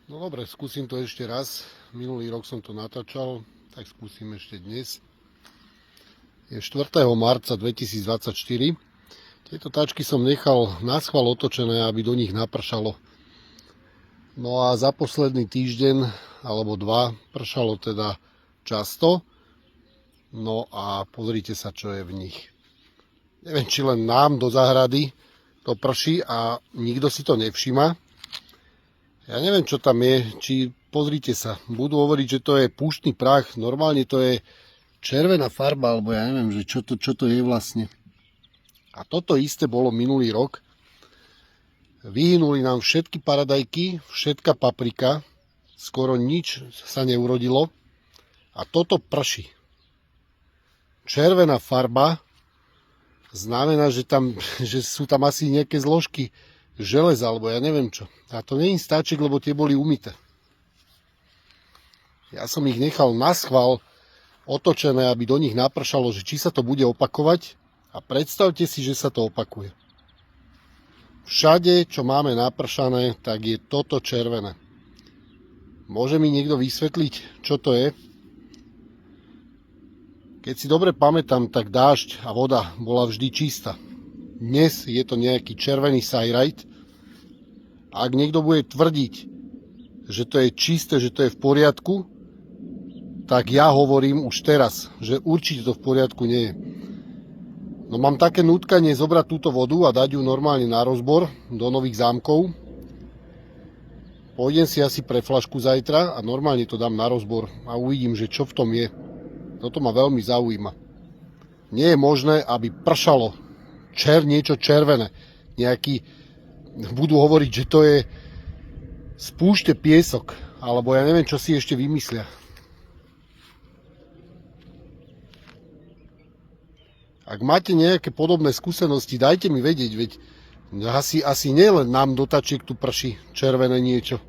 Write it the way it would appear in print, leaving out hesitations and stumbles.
No dobre, skúsim to ešte raz. Minulý rok som to natáčal, tak skúsim ešte dnes. Je 4. marca 2024. Tieto tačky som nechal naschvál otočené, aby do nich napršalo. No a za posledný týždeň alebo dva pršalo teda často. No a pozrite sa, čo je v nich. Neviem, či len nám do záhrady to prší a nikto si to nevšíma. Ja neviem, čo tam je, či pozrite sa, budú hovoriť, že to je púštny prach, normálne to je červená farba, alebo ja neviem, že čo to je vlastne. A toto isté bolo minulý rok. Vyhynuli nám všetky paradajky, všetka paprika, skoro nič sa neurodilo a toto prší. Červená farba znamená, že sú tam asi nejaké zložky železa, alebo ja neviem čo. A to nie je stáček, lebo tie boli umyté. Ja som ich nechal naschvál otočené, aby do nich napršalo, že či sa to bude opakovať. A predstavte si, že sa to opakuje. Všade, čo máme napršané, tak je toto červené. Môže mi niekto vysvetliť, čo to je? Keď si dobre pamätám, tak dážď a voda bola vždy čistá. Dnes je to nejaký červený sajrajt. Ak niekto bude tvrdiť, že to je čisté, že to je v poriadku, tak ja hovorím už teraz, že určite to v poriadku nie je. No mám také nutkanie zobrať túto vodu a dať ju normálne na rozbor do Nových Zámkov. Pôjdem si asi pre fľašku zajtra a normálne to dám na rozbor a uvidím, že čo v tom je. Toto ma veľmi zaujíma. Nie je možné, aby pršalo niečo červené. Budú hovoriť, že to je z púšte piesok, alebo ja neviem, čo si ešte vymyslia. Ak máte nejaké podobné skúsenosti, dajte mi vedieť, veď asi nie len nám do tačiek tu prší červené niečo.